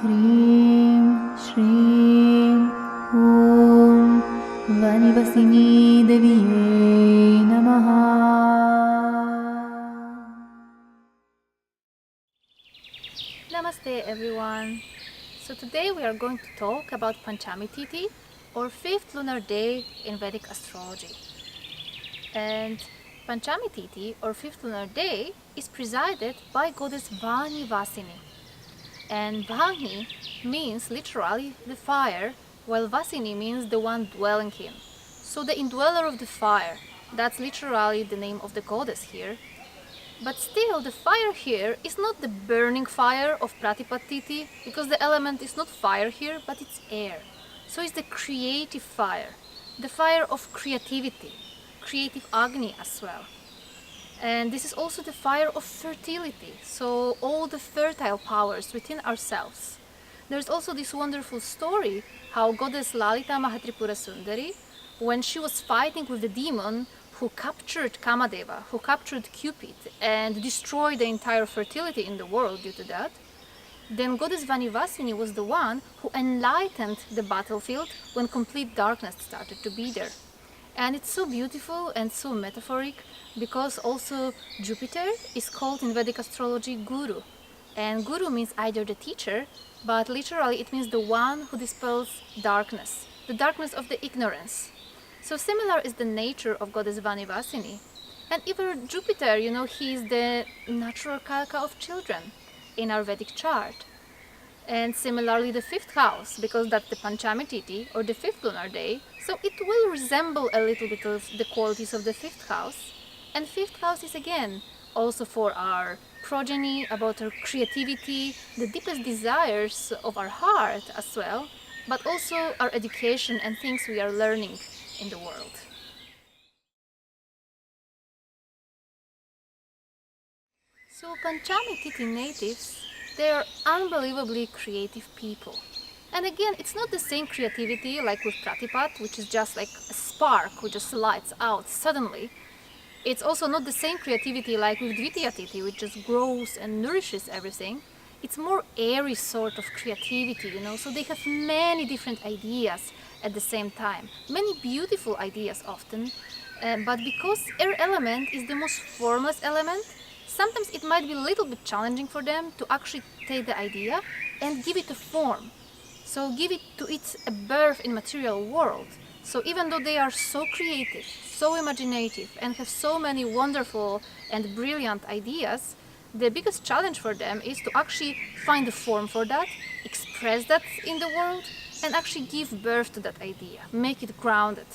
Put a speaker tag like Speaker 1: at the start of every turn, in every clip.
Speaker 1: Hrim Shrim Om Vahnivasini Deviye Namaha.
Speaker 2: Namaste everyone. So today we are going to talk about Panchami Tithi, or 5th lunar day in Vedic astrology. And Panchami Tithi, or 5th lunar day, is presided by Goddess Vahnivasini. And Vahni means literally the fire, while Vasini means the one dwelling in. So the indweller of the fire, that's literally the name of the goddess here. But still, the fire here is not the burning fire of Pratipat Tithi, because the element is not fire here, but it's air. So it's the creative fire, the fire of creativity, creative Agni as well. And this is also the fire of fertility, so all the fertile powers within ourselves. There's also this wonderful story how goddess Lalita Mahatripura Sundari, when she was fighting with the demon who captured Kamadeva, who captured Cupid and destroyed the entire fertility in the world due to that, then Goddess Vahnivasini was the one who enlightened the battlefield when complete darkness started to be there. And it's so beautiful and so metaphoric because also Jupiter is called in Vedic astrology Guru. And Guru means either the teacher, but literally it means the one who dispels darkness, the darkness of the ignorance. So similar is the nature of Goddess Vahnivasini. And even Jupiter, he is the natural kalka of children in our Vedic chart. And similarly the 5th house, because that's the Panchami Tithi, or the 5th lunar day, so it will resemble a little bit of the qualities of the 5th house. And 5th house is again also for our progeny, about our creativity, the deepest desires of our heart as well, but also our education and things we are learning in the world. So Panchami Tithi natives, they are unbelievably creative people. And again, it's not the same creativity like with Pratipat, which is just like a spark which just lights out suddenly. It's also not the same creativity like with Dvitiya Tithi, which just grows and nourishes everything. It's more airy sort of creativity, so they have many different ideas at the same time, many beautiful ideas often, but because air element is the most formless element, sometimes it might be a little bit challenging for them to actually take the idea and give it a form, so give it to its a birth in material world. So even though they are so creative, so imaginative, and have so many wonderful and brilliant ideas, the biggest challenge for them is to actually find a form for that, express that in the world, and actually give birth to that idea, make it grounded.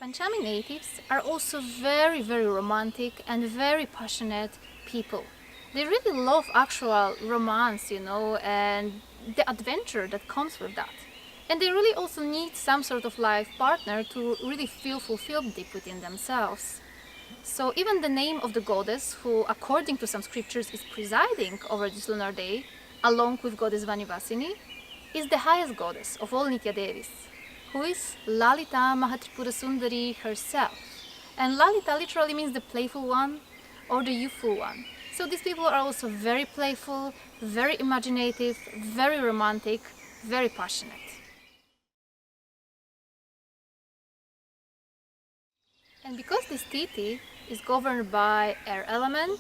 Speaker 2: Panchami natives are also very, very romantic and very passionate people. They really love actual romance, and the adventure that comes with that. And they really also need some sort of life partner to really feel fulfilled deep within themselves. So even the name of the goddess, who according to some scriptures is presiding over this lunar day, along with Goddess Vahnivasini, is the highest goddess of all Nitya Devis, who is Lalita Mahatripura Sundari herself. And Lalita literally means the playful one or the youthful one. So these people are also very playful, very imaginative, very romantic, very passionate. And because this Tithi is governed by air element,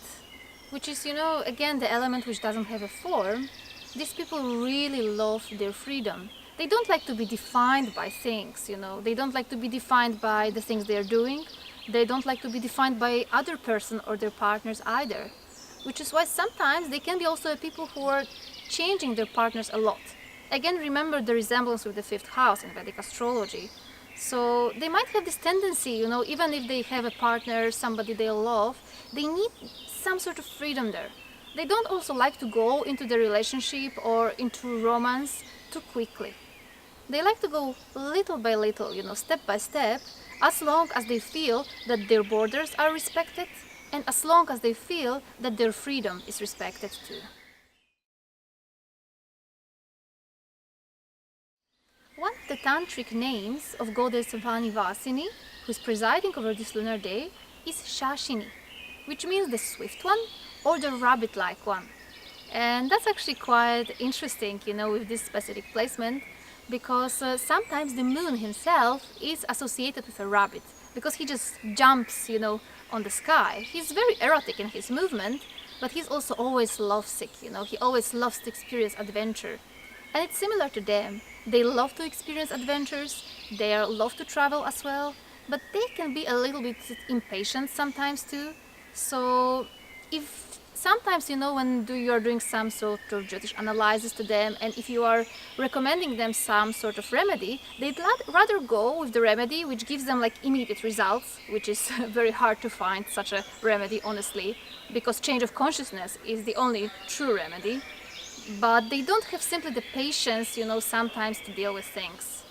Speaker 2: which is, again the element which doesn't have a form, these people really love their freedom. They don't like to be defined by things, they don't like to be defined by the things they're doing. They don't like to be defined by other person or their partners either. Which is why sometimes they can be also people who are changing their partners a lot. Again, remember the resemblance with the 5th house in Vedic astrology. So they might have this tendency, even if they have a partner, somebody they love, they need some sort of freedom there. They don't also like to go into the relationship or into romance too quickly. They like to go little by little, step by step, as long as they feel that their borders are respected and as long as they feel that their freedom is respected too. One of the tantric names of Goddess Vahnivasini, who is presiding over this lunar day, is Shashini, which means the swift one or the rabbit-like one. And that's actually quite interesting, with this specific placement, because sometimes the moon himself is associated with a rabbit, because he just jumps, on the sky. He's very erotic in his movement, but he's also always lovesick, he always loves to experience adventure. And it's similar to them. They love to experience adventures, they love to travel as well, but they can be a little bit impatient sometimes too. So if sometimes, when you are doing some sort of Jyotish analysis to them, and if you are recommending them some sort of remedy, they'd rather go with the remedy which gives them like immediate results, which is very hard to find such a remedy, honestly, because change of consciousness is the only true remedy. But they don't have simply the patience, sometimes to deal with things.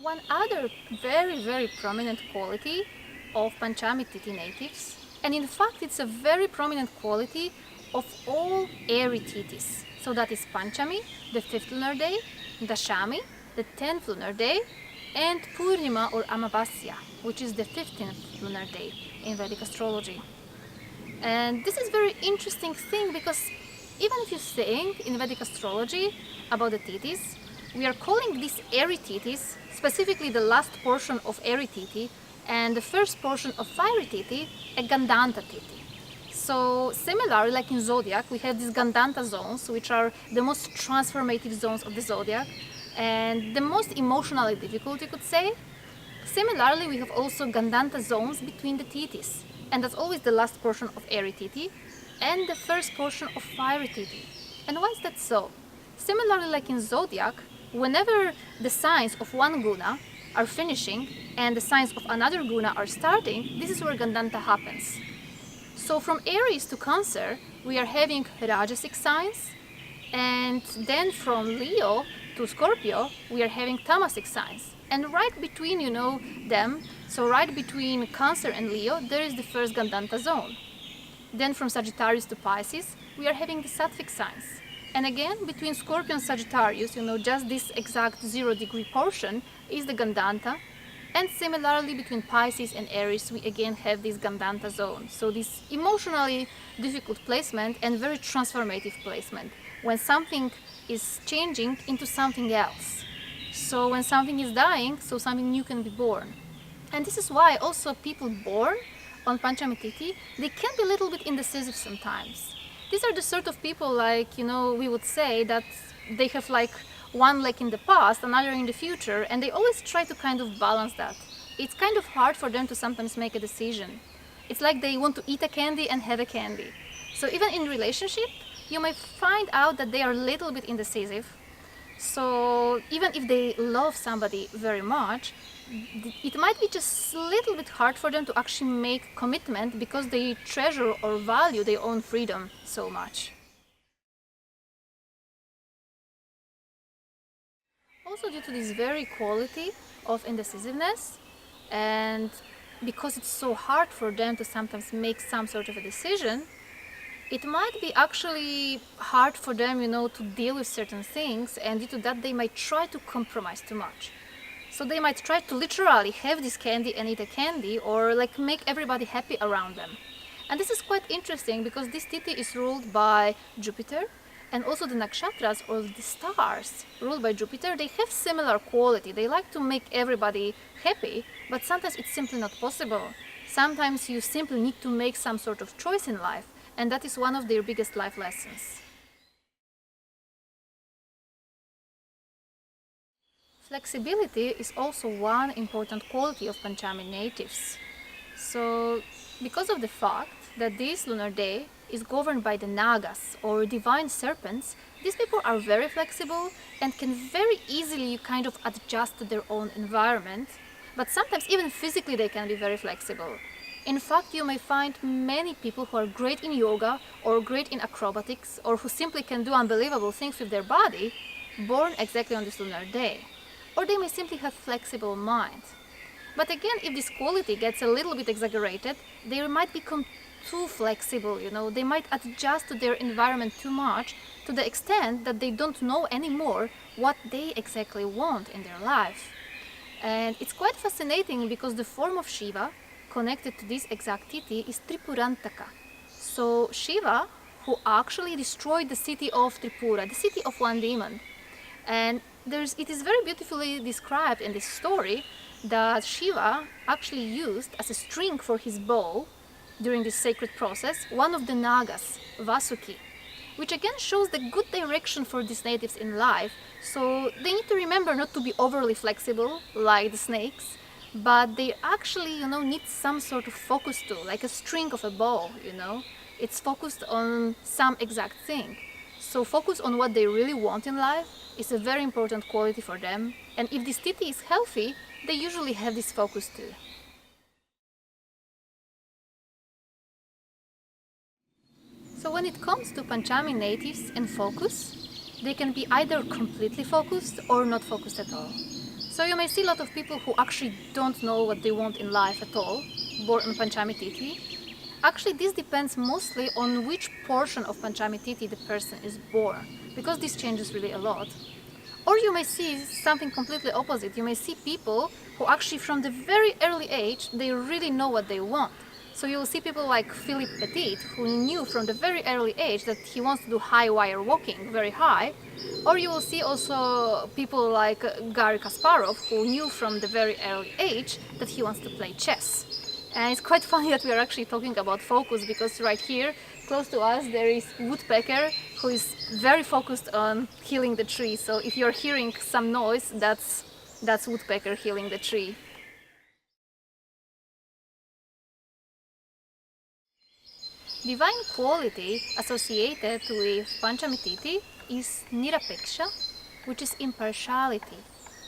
Speaker 2: One other very, very prominent quality of Panchami Tithi natives, and in fact it's a very prominent quality of all airy Tithis. So that is Panchami, the 5th lunar day, Dashami, the 10th lunar day, and Purnima or Amavasya, which is the 15th lunar day in Vedic astrology. And this is very interesting thing, because even if you think in Vedic astrology about the Tithis, we are calling these airy Tithis, specifically the last portion of airy Tithi and the first portion of fiery Tithi, a Gandanta Tithi. So similarly, like in zodiac, we have these Gandanta zones, which are the most transformative zones of the zodiac and the most emotionally difficult, you could say. Similarly, we have also Gandanta zones between the Tithis, and that's always the last portion of airy Tithi and the first portion of fiery Tithi. And why is that so? Similarly, like in zodiac, whenever the signs of one guna are finishing and the signs of another guna are starting, this is where Gandanta happens. So from Aries to Cancer, we are having Rajasic signs, and then from Leo to Scorpio, we are having Tamasic signs. And right between, them, so right between Cancer and Leo, there is the first Gandanta zone. Then from Sagittarius to Pisces, we are having the Sattvic signs. And again, between Scorpio and Sagittarius, just this exact 0-degree portion is the Gandanta. And similarly, between Pisces and Aries, we again have this Gandanta zone. So this emotionally difficult placement and very transformative placement, when something is changing into something else. So when something is dying, so something new can be born. And this is why also people born on Panchami Tithi, they can be a little bit indecisive sometimes. These are the sort of people, like, we would say that they have like one leg in the past, another in the future, and they always try to kind of balance that. It's kind of hard for them to sometimes make a decision. It's like they want to eat a candy and have a candy. So even in relationship, you may find out that they are a little bit indecisive. So even if they love somebody very much, it might be just a little bit hard for them to actually make commitment, because they treasure or value their own freedom so much. Also, due to this very quality of indecisiveness, and because it's so hard for them to sometimes make some sort of a decision, it might be actually hard for them, to deal with certain things, and due to that they might try to compromise too much. So they might try to literally have this candy and eat a candy, or like make everybody happy around them. And this is quite interesting, because this Tithi is ruled by Jupiter, and also the nakshatras, or the stars ruled by Jupiter, they have similar quality. They like to make everybody happy, but sometimes it's simply not possible. Sometimes you simply need to make some sort of choice in life, and that is one of their biggest life lessons. Flexibility is also one important quality of Panchami natives. So, because of the fact that this lunar day is governed by the Nagas, or divine serpents, these people are very flexible and can very easily kind of adjust to their own environment, but sometimes even physically they can be very flexible. In fact, you may find many people who are great in yoga or great in acrobatics, or who simply can do unbelievable things with their body, born exactly on this lunar day. Or they may simply have flexible mind. But again, if this quality gets a little bit exaggerated, they might become too flexible, they might adjust to their environment too much, to the extent that they don't know anymore what they exactly want in their life. And it's quite fascinating, because the form of Shiva connected to this exact Tithi is Tripurantaka. So Shiva, who actually destroyed the city of Tripura, the city of one demon. And it is very beautifully described in this story that Shiva actually used as a string for his bow during this sacred process one of the Nagas, Vasuki, which again shows the good direction for these natives in life. So they need to remember not to be overly flexible like the snakes, but they actually, need some sort of focus too, like a string of a bow, It's focused on some exact thing. So focus on what they really want in life is a very important quality for them. And if this Tithi is healthy, they usually have this focus too. So when it comes to Panchami natives and focus, they can be either completely focused or not focused at all. So you may see a lot of people who actually don't know what they want in life at all, born on Panchami Tithi. Actually, this depends mostly on which portion of Panchami Tithi the person is born, because this changes really a lot. Or you may see something completely opposite. You may see people who actually from the very early age, they really know what they want. So you will see people like Philippe Petit, who knew from the very early age that he wants to do high wire walking, very high. Or you will see also people like Garry Kasparov, who knew from the very early age that he wants to play chess. And it's quite funny that we are actually talking about focus, because right here, close to us, there is woodpecker who is very focused on healing the tree. So if you're hearing some noise, that's woodpecker healing the tree. Divine quality associated with Panchami Tithi is Nirapeksha, which is impartiality.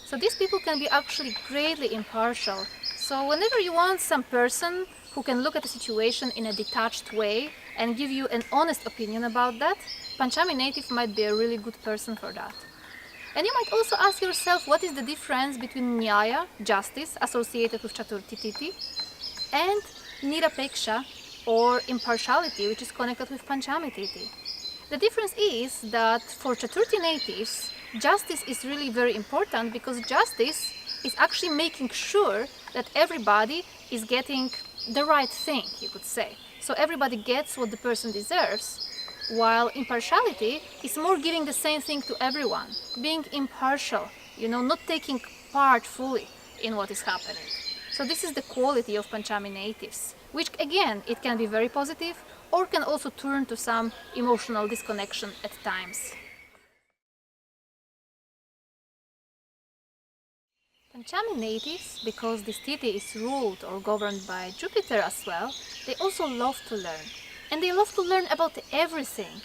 Speaker 2: So these people can be actually greatly impartial. So whenever you want some person who can look at the situation in a detached way and give you an honest opinion about that, Panchami native might be a really good person for that. And you might also ask yourself, what is the difference between Nyaya, justice, associated with Chaturthi Tithi, and Nirapeksha, or impartiality, which is connected with Panchami Tithi. The difference is that for Chaturthi natives, justice is really very important, because justice is actually making sure that everybody is getting the right thing, you could say. So everybody gets what the person deserves, while impartiality is more giving the same thing to everyone, being impartial, not taking part fully in what is happening. So this is the quality of Panchami natives, which again, it can be very positive or can also turn to some emotional disconnection at times. Panchami natives, because this Tithi is ruled or governed by Jupiter as well, they also love to learn. And they love to learn about everything,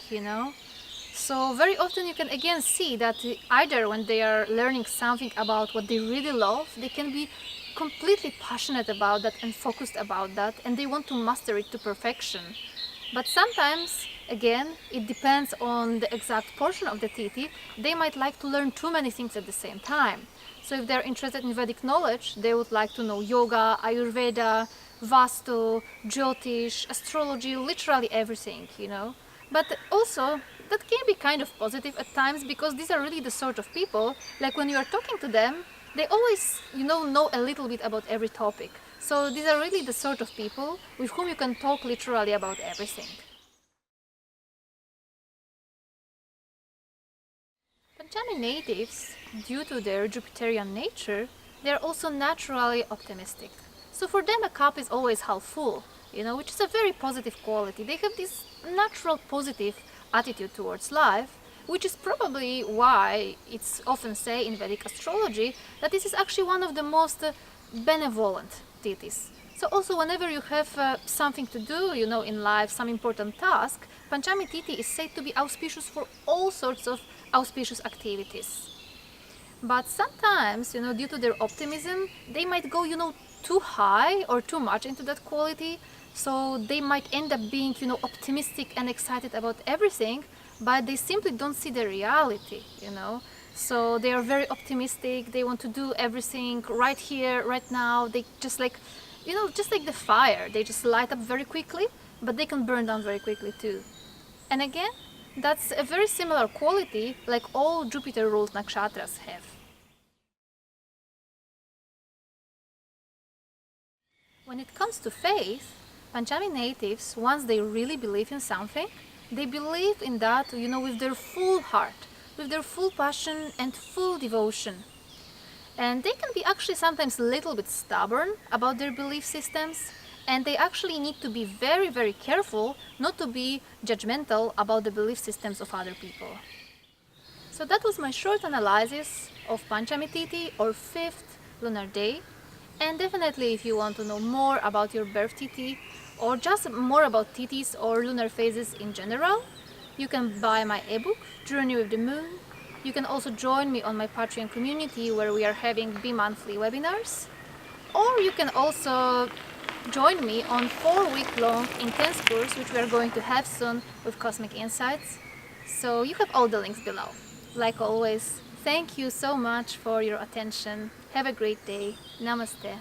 Speaker 2: So very often you can again see that either when they are learning something about what they really love, they can be completely passionate about that and focused about that, and they want to master it to perfection. But sometimes, again, it depends on the exact portion of the Tithi. They might like to learn too many things at the same time. So if they're interested in Vedic knowledge, they would like to know yoga, Ayurveda, Vastu, Jyotish, astrology, literally everything, But also, that can be kind of positive at times, because these are really the sort of people, like when you are talking to them, they always, know a little bit about every topic. So these are really the sort of people with whom you can talk literally about everything. Panchami natives, due to their Jupiterian nature, they are also naturally optimistic. So for them a cup is always half full, which is a very positive quality. They have this natural positive attitude towards life, which is probably why it's often said in Vedic astrology that this is actually one of the most benevolent Tithis. So also whenever you have something to do, in life, some important task, Panchami Tithi is said to be auspicious for all sorts of auspicious activities. But sometimes, due to their optimism, they might go, too high or too much into that quality. So they might end up being, optimistic and excited about everything, but they simply don't see the reality, So they are very optimistic, they want to do everything right here, right now. They just like, just like the fire, they just light up very quickly, but they can burn down very quickly too. And again, that's a very similar quality like all Jupiter-ruled nakshatras have. When it comes to faith, Panchami natives, once they really believe in something, they believe in that, with their full heart, with their full passion and full devotion. And they can be actually sometimes a little bit stubborn about their belief systems, and they actually need to be very, very careful not to be judgmental about the belief systems of other people. So that was my short analysis of Panchami Tithi, or 5th lunar day. And definitely, if you want to know more about your birth Tithi, or just more about Tithis or lunar phases in general, you can buy my ebook, Journey with the Moon. You can also join me on my Patreon community, where we are having bi-monthly webinars. Or you can also join me on 4-week-long intense course, which we are going to have soon with Cosmic Insights. So you have all the links below. Like always, thank you so much for your attention. Have a great day. Namaste.